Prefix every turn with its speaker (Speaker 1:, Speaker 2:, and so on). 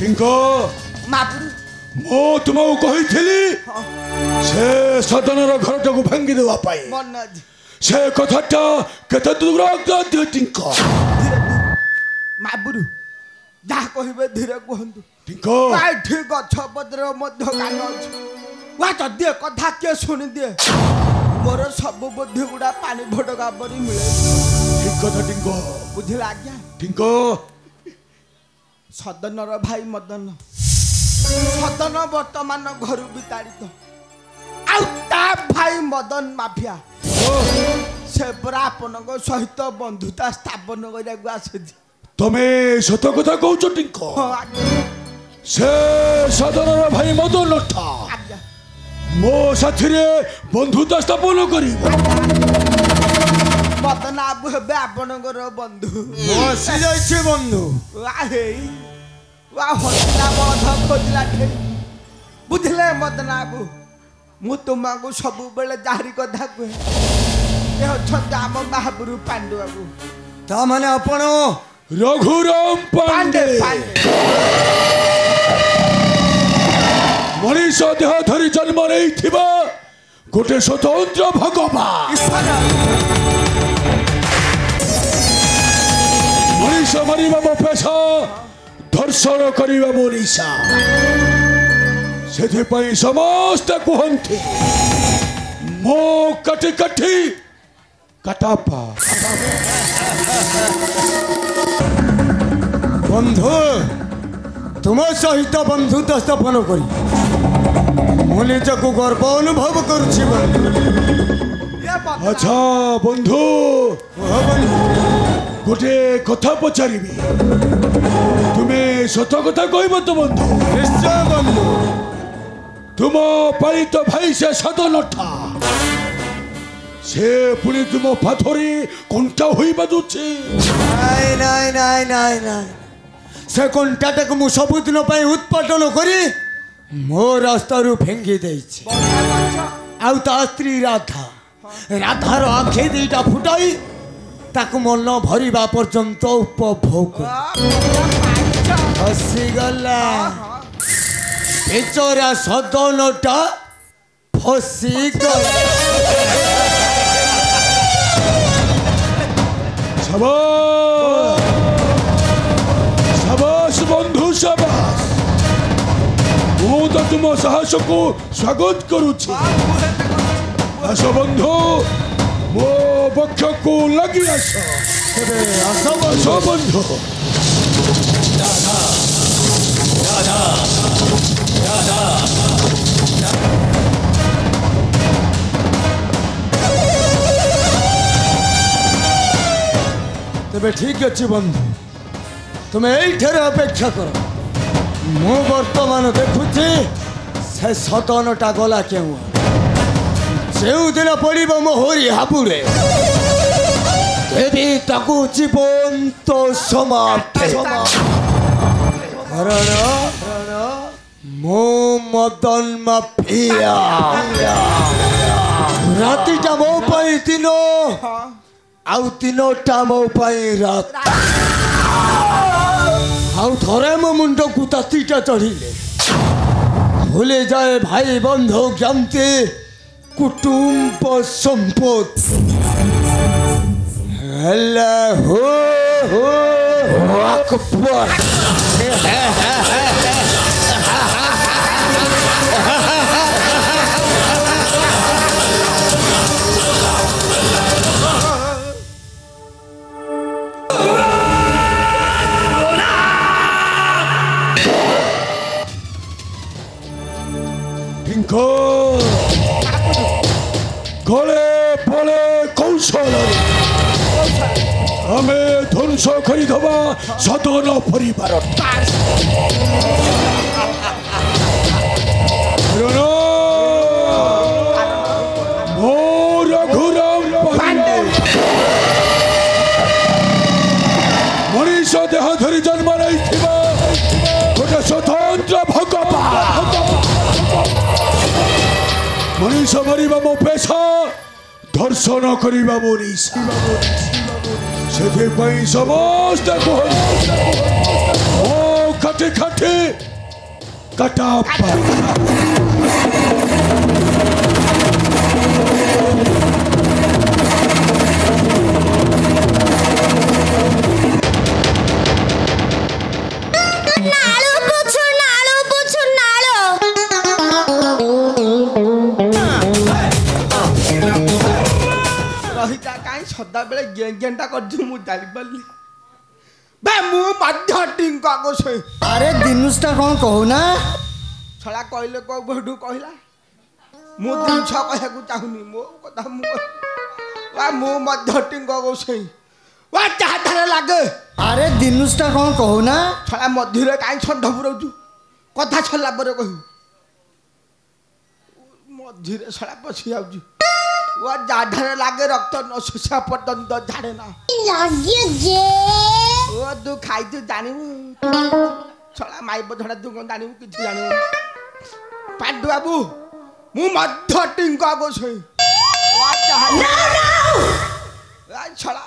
Speaker 1: टिंको
Speaker 2: महापुरु
Speaker 1: मो तुमको कही से सदनर घरटा को भांगी देवा पाई
Speaker 2: मन
Speaker 1: से कथाटा केते दूर दियो टिंको
Speaker 2: धीरे महापुरु जा कहबे धीरे कहंतु
Speaker 1: टिंको
Speaker 2: पाठी गछ पत्र मध्य कान अछि वा जदि कथा के सुनि दिए मोर सब बुद्धि गुडा पानी भडका परी मिले
Speaker 1: ठीक कथा टिंको
Speaker 2: बुझिला आज्ञा
Speaker 1: टिंको
Speaker 2: सदनर भाई मदन सदन वर्तमान घर विताड़ित आउता भाई मदन माफिया से परा आपनक सहित बंधुता स्थापन करिया आसे
Speaker 1: तमे सत कथा कहू टिंको से सदनर भाई मदन लठा मो साथी रे बंधुता स्थापन करी
Speaker 2: मदन आबु हेबे आपनकर बंधु
Speaker 3: बसी जाइछे बंधु
Speaker 2: वाहे वा होतला बध खोजला ठे बुझले मदन आबु मु तुमको सब बेले जाहरी कथा कहे ए छत आम महापुरु पांडु बाबू
Speaker 3: ता माने आपण
Speaker 1: रघुराम पांडे मनीष देह धरी जन्म नहीं गोटे स्वतंत्र भगवान मनीष मारिबा मो पेशा धर्षण करिबा मो निशा से समस्त कहते मो कटी कटी कटापा
Speaker 3: बंधु तुम सहित बंधुता स्थापन करी मु निजको गर्व अनुभव करुछि बंधु
Speaker 1: अच्छा बंधु गोटे कथा पचारि तुम्हें सत कथा कहब तो बंधु
Speaker 3: निश्चय बंधु
Speaker 1: तुम पालित भाई से सदन था से पुणी तुम पाथरी कंटा हुई बाजुचे
Speaker 3: नाई नाई नाई नाई नाई से कंटाटा को मु सबुदिन पाई उत्पादन करी मो रास्ता रु फेंगी देछि आउ ता स्त्री राधा राधार आखे दीटा फुटाई ताकु मन भरिबा पर्यंत उपभोग हसी गला बेचरा सदनटा फसी गला
Speaker 1: शाबाश बंधु शाबाश मु तो तुम साहस को स्वागत करुछि आस बंधु मो पक्ष को लगी आस बंधु
Speaker 3: तेरे ठीक अच्छी बंधु तुम्हें यही अपेक्षा कर मु वर्तमान देखुची से सदनटा गला क्यों जो दिन पड़ो मोहरी हाबुरे देवी ताकू जीवंत समाप्त कारण मो मदन माफिया रातिटा मो पाई दिन आउ तीनोटा मो पाई रात आउ थरे मो मुंड को तातीटा चढ़िले भूले जाए भाई बंधु ज्ञानते कुटुंब संपद अल्लाहु अकबर
Speaker 1: गले पले कौशल आमे ध्वंस करदबा सदन परिवार मनीष देह धरी जन्म नहीं गोटे स्वतंत्र भगवान मनीष मारिबा मो पेशा धर्षण करिबा मो निशा से समस्त मो खाटे खाटे कटा
Speaker 2: सदा बेले गेंगेंटा कर मु जानी पाली बे मु मध्य टिंका को से
Speaker 3: अरे दिनुसटा कौन कहू ना
Speaker 2: छला कहले को बडू कहला मु दिन छ कहे को चाहुनी मो कथा मु वा मु मध्य टिंका को से वा चाहथरे लागे
Speaker 3: अरे दिनुसटा कौन कहू ना
Speaker 2: छला मध्य काई छंड पुरौजु कथा छला पर कहू मध्य छला पछी आउजु वो जाढ़े लागे रक्त नशा पर्यंत झाड़े ना
Speaker 4: लागे जे
Speaker 2: वो तू खाई तू जानिबु छला माई बधड़ा तू कोन जानिबु किछि जानिबु पांडु बाबू मु मध्य टिंका को छै वा चाह ना छला